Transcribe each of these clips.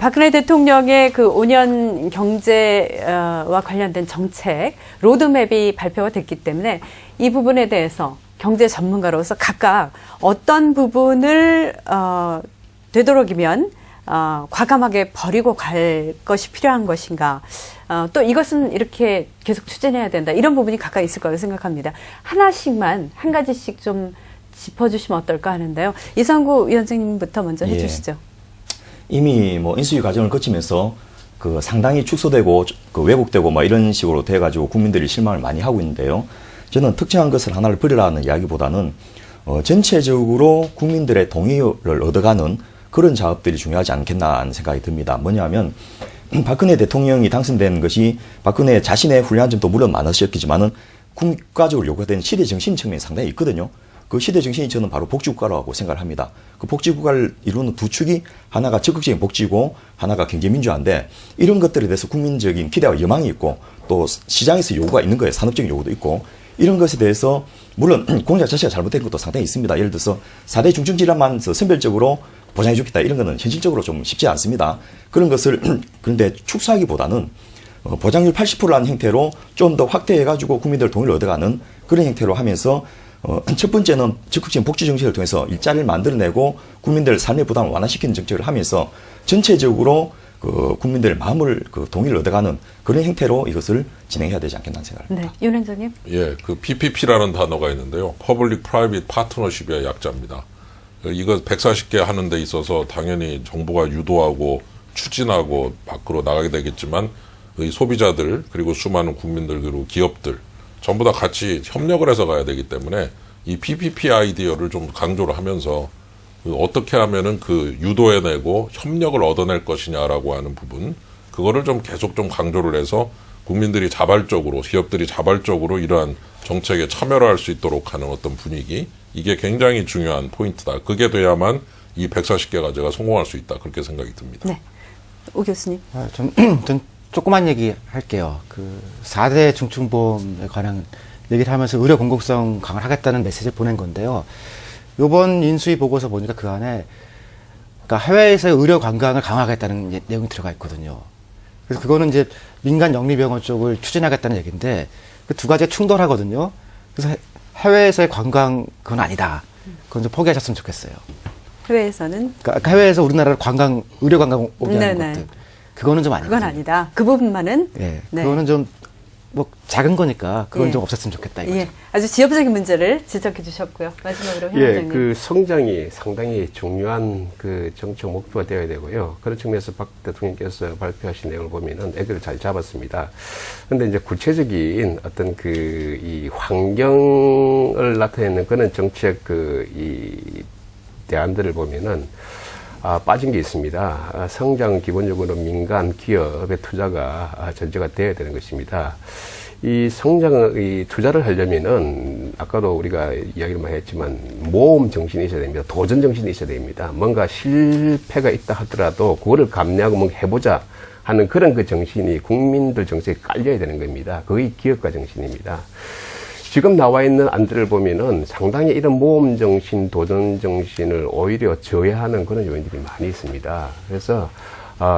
박근혜 대통령의 그 5년 경제와 관련된 정책 로드맵이 발표가 됐기 때문에 이 부분에 대해서 경제 전문가로서 각각 어떤 부분을 되도록이면 과감하게 버리고 갈 것이 필요한 것인가, 또 이것은 이렇게 계속 추진해야 된다, 이런 부분이 각각 있을 거라고 생각합니다. 하나씩만 한 가지씩 좀 짚어주시면 어떨까 하는데요. 이상구 위원장님부터 먼저 해주시죠. 이미 뭐 인수위 과정을 거치면서 그 상당히 축소되고 그 왜곡되고 뭐 이런 식으로 돼가지고 국민들이 실망을 많이 하고 있는데요. 저는 특정한 것을 하나를 버리라는 이야기보다는 전체적으로 국민들의 동의를 얻어가는 그런 작업들이 중요하지 않겠나 하는 생각이 듭니다. 뭐냐면 박근혜 대통령이 당선된 것이 박근혜 자신의 훌륭한 점도 물론 많으셨겠지만은 국가적으로 요구된 시대 정신 측면이 상당히 있거든요. 그 시대 정신이 저는 바로 복지국가라고 생각을 합니다. 그 복지국가를 이루는 두 축이 하나가 적극적인 복지고 하나가 경제민주화인데, 이런 것들에 대해서 국민적인 기대와 여망이 있고 또 시장에서 요구가 있는 거예요. 산업적인 요구도 있고. 이런 것에 대해서 물론 공약 자체가 잘못된 것도 상당히 있습니다. 예를 들어서 4대 중증질환만 선별적으로 보장해 주겠다, 이런 거는 현실적으로 좀 쉽지 않습니다. 그런 것을 그런데 축소하기보다는 보장률 80%라는 형태로 좀 더 확대해가지고 국민들 동의를 얻어가는 그런 형태로 하면서 첫 번째는 적극적인 복지 정책을 통해서 일자리를 만들어내고 국민들 삶의 부담을 완화시키는 정책을 하면서 전체적으로 그 국민들의 마음을 그 동의를 얻어가는 그런 형태로 이것을 진행해야 되지 않겠나 생각합니다. 네, 윤 원장님. 예, 그 PPP라는 단어가 있는데요. Public Private Partnership의 약자입니다. 이거 140개 하는 데 있어서 당연히 정부가 유도하고 추진하고 밖으로 나가게 되겠지만 이 소비자들 그리고 수많은 국민들 그리고 기업들 전부 다 같이 협력을 해서 가야 되기 때문에 이 PPP 아이디어를 좀 강조를 하면서 어떻게 하면은 그 유도해내고 협력을 얻어낼 것이냐라고 하는 부분, 그거를 좀 계속 좀 강조를 해서 국민들이 자발적으로, 기업들이 자발적으로 이러한 정책에 참여를 할 수 있도록 하는 어떤 분위기, 이게 굉장히 중요한 포인트다. 그게 돼야만 이 140개 과제가 성공할 수 있다, 그렇게 생각이 듭니다. 네, 오 교수님. 전 조그만 얘기 할게요. 그 4대 중증보험에 관한 얘기를 하면서 의료 공공성 강화를 하겠다는 메시지를 보낸 건데요. 요번 인수위 보고서 보니까 그 안에 그러니까 해외에서의 의료 관광을 강화하겠다는 내용이 들어가 있거든요. 그래서 그거는 이제 민간 영리병원 쪽을 추진하겠다는 얘기인데 그 두 가지가 충돌하거든요. 그래서 해외에서의 관광 그건 아니다. 그건 좀 포기하셨으면 좋겠어요. 해외에서는? 그러니까 해외에서 우리나라로 의료 관광 오게 하는 것들. 그거는 좀 아니거든요. 그건 아니다. 그 부분만은? 네. 네. 그거는 좀 뭐 작은 거니까 그건 예. 좀 없었으면 좋겠다 이거죠. 예. 아주 지역적인 문제를 지적해 주셨고요. 마지막으로 현 원장님. 그 성장이 상당히 중요한 그 정책 목표가 되어야 되고요. 그런 측면에서 박 대통령께서 발표하신 내용을 보면은 애교를 잘 잡았습니다. 그런데 이제 구체적인 어떤 그 이 환경을 나타내는 그런 정책 이 대안들을 보면은 빠진 게 있습니다. 성장 기본적으로 민간 기업의 투자가 전제가 되어야 되는 것입니다. 이 성장의 투자를 하려면은 아까도 우리가 이야기를 많이 했지만 모험 정신이 있어야 됩니다. 도전 정신이 있어야 됩니다. 뭔가 실패가 있다 하더라도 그거를 감내하고 뭔가 해보자 하는 그런 그 정신이 국민들 정책에 깔려야 되는 겁니다. 그게 기업가 정신입니다. 지금 나와 있는 안들을 보면은 상당히 이런 모험 정신, 도전 정신을 오히려 저해하는 그런 요인들이 많이 있습니다. 그래서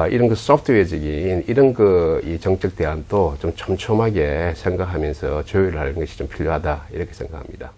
이런 그 소프트웨어적인 이런 이 정책 대안도 좀 촘촘하게 생각하면서 조율을 하는 것이 좀 필요하다 이렇게 생각합니다.